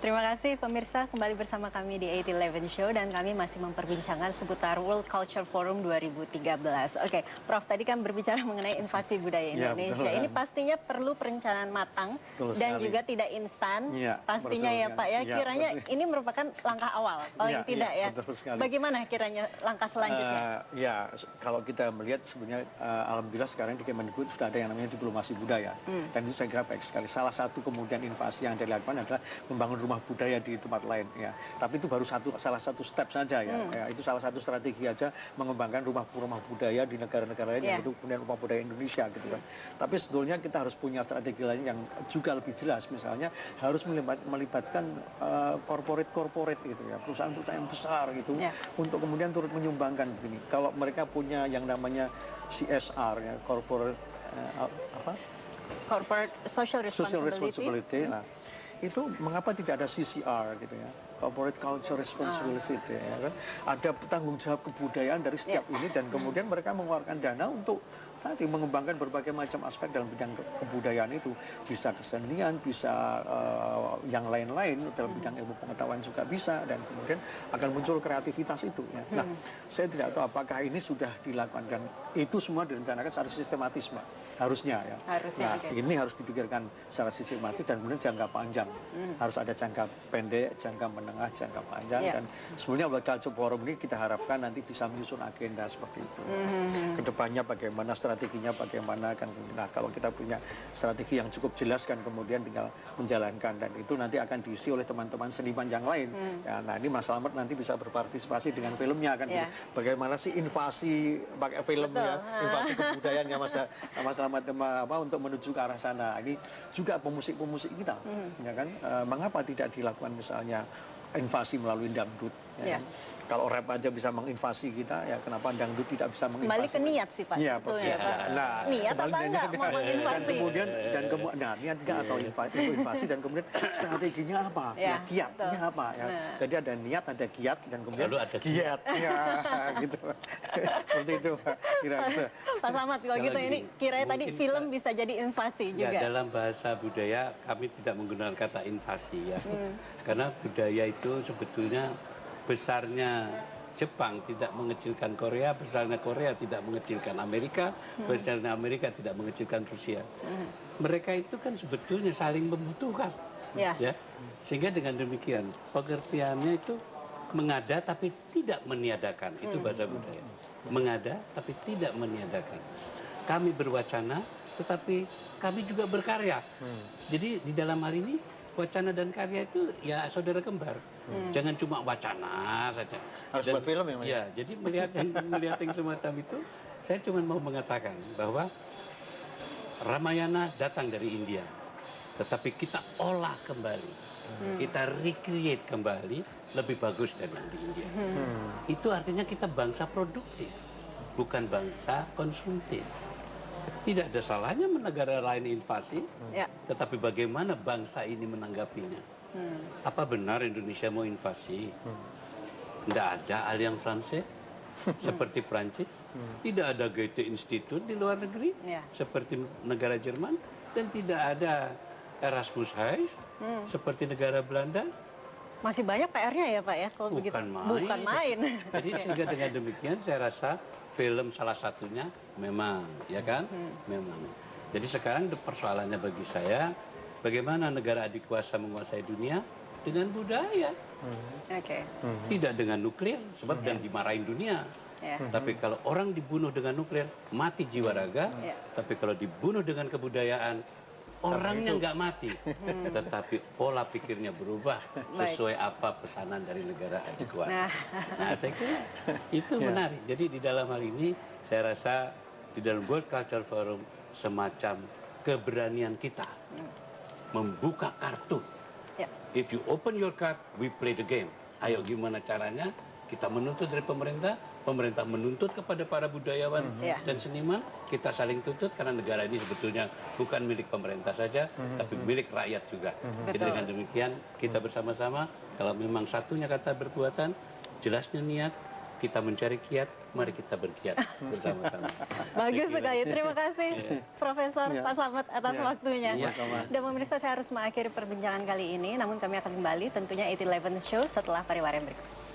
Terima kasih pemirsa, kembali bersama kami di 811 Show dan kami masih memperbincangkan seputar World Culture Forum 2013. Oke, Prof, tadi kan berbicara mengenai invasi budaya Indonesia. Ya, ini pastinya perlu perencanaan matang dan juga tidak instan. Ya, pastinya ya Pak ya. Kiranya ini merupakan langkah awal, paling tidak ya. Bagaimana kiranya langkah selanjutnya? Ya, kalau kita melihat sebenarnya alhamdulillah sekarang di Kemendikbud sudah ada yang namanya diplomasi budaya. Dan itu saya kira baik sekali. Salah satu kemudian invasi yang dilakukan adalah membangun rumah budaya di tempat lain ya. Tapi itu baru salah satu step saja ya. Itu salah satu strategi aja mengembangkan rumah budaya di negara-negara lain yang itu kemudian rumah budaya Indonesia gitu kan. Tapi sebetulnya kita harus punya strategi lain yang juga lebih jelas, misalnya harus melibatkan corporate gitu ya, perusahaan-perusahaan yang besar gitu untuk kemudian turut menyumbangkan begini. Kalau mereka punya yang namanya CSR ya, corporate social responsibility. Nah, itu mengapa tidak ada CCR gitu ya, corporate culture responsibility ya kan, ada tanggung jawab kebudayaan dari setiap ini dan kemudian mereka mengeluarkan dana untuk tadi mengembangkan berbagai macam aspek dalam bidang kebudayaan itu, bisa kesenian, bisa yang lain-lain dalam bidang ilmu pengetahuan juga bisa, dan kemudian akan muncul kreativitas itu ya. Nah, saya tidak tahu apakah ini sudah dilakukan dan itu semua direncanakan secara sistematis, Mbak, harusnya ya. Nah, ini harus dipikirkan secara sistematis dan kemudian jangka panjang. Harus ada jangka pendek, jangka menengah, jangka panjang dan sebenarnya World Culture Forum ini kita harapkan nanti bisa menyusun agenda seperti itu. Kedepannya bagaimana strateginya, bagaimana kan. Nah, kalau kita punya strategi yang cukup jelas kan kemudian tinggal menjalankan dan itu nanti akan diisi oleh teman-teman seniman yang lain. Ya, nah ini Mas Slamet nanti bisa berpartisipasi dengan filmnya kan. Bagaimana sih invasi pakai filmnya, invasi kebudayaan ya Mas Slamet untuk menuju ke arah sana. Ini juga pemusik-pemusik kita, ya kan? Mengapa tidak dilakukan misalnya invasi melalui dangdut? Ya. Kalau rap aja bisa menginvasi kita, ya kenapa dangdut tidak bisa menginvasi? Kembali ke niat sih Pak. Iya, persis. Nah, niat apa enggak mau menginvasi? Dan kemudian niat enggak atau invasi dan kemudian strateginya apa? Ya, kiatnya apa ya? Jadi ada niat, ada kiat dan kemudian ada kiat. Ya, gitu. Seperti itu, kira-kira. Pak Slamet, kalau gitu ini kiranya tadi film bisa jadi invasi juga. Ya, dalam bahasa budaya kami tidak menggunakan kata invasi ya. Karena budaya itu sebetulnya besarnya Jepang tidak mengecilkan Korea, besarnya Korea tidak mengecilkan Amerika, besarnya Amerika tidak mengecilkan Rusia. Mereka itu kan sebetulnya saling membutuhkan, ya. Sehingga dengan demikian pengertiannya itu mengada tapi tidak meniadakan, itu bahasa budaya. Mengada tapi tidak meniadakan. Kami berwacana, tetapi kami juga berkarya. Jadi di dalam hal ini wacana dan karya itu ya saudara kembar. Jangan cuma wacana saja. Harus buat film ya, Mas? Ya, jadi melihat yang semacam itu, saya cuma mau mengatakan bahwa Ramayana datang dari India, tetapi kita olah kembali, kita recreate kembali lebih bagus dari yang di India. Itu artinya kita bangsa produktif, bukan bangsa konsumtif. Tidak ada salahnya negara lain invasi, tetapi bagaimana bangsa ini menanggapinya? Apa benar Indonesia mau invasi? Tidak ada Alliance Francaise seperti Prancis, tidak ada Goethe Institute di luar negeri seperti negara Jerman, dan tidak ada Erasmus High seperti negara Belanda. Masih banyak PR-nya ya Pak ya kalau begitu. Bukan main. Jadi sehingga dengan demikian saya rasa film salah satunya memang, ya kan? Memang. Jadi sekarang persoalannya bagi saya, bagaimana negara adik kuasa menguasai dunia dengan budaya. Tidak dengan nuklir, sebab dan dimarahin dunia. Tapi kalau orang dibunuh dengan nuklir, mati jiwa raga. Tapi kalau dibunuh dengan kebudayaan, orangnya nggak mati, tetapi pola pikirnya berubah sesuai apa pesanan dari negara adik kuasa. Nah, saya kira itu menarik. Jadi di dalam hal ini, saya rasa di dalam World Culture Forum semacam keberanian kita membuka kartu. If you open your card, we play the game. Ayo gimana caranya kita menuntut dari pemerintah, pemerintah menuntut kepada para budayawan dan seniman, kita saling tuntut karena negara ini sebetulnya bukan milik pemerintah saja, tapi milik rakyat juga. Jadi dengan demikian kita bersama-sama, kalau memang satunya kata berbuatan, jelasnya niat, kita mencari kiat, mari kita bergiat bersama-sama. Bagus sekali. Terima kasih Profesor Pak Slamet atas waktunya. Dan pemirsa, saya harus mengakhiri perbincangan kali ini, namun kami akan kembali tentunya 811 Show setelah pariwara yang berikut.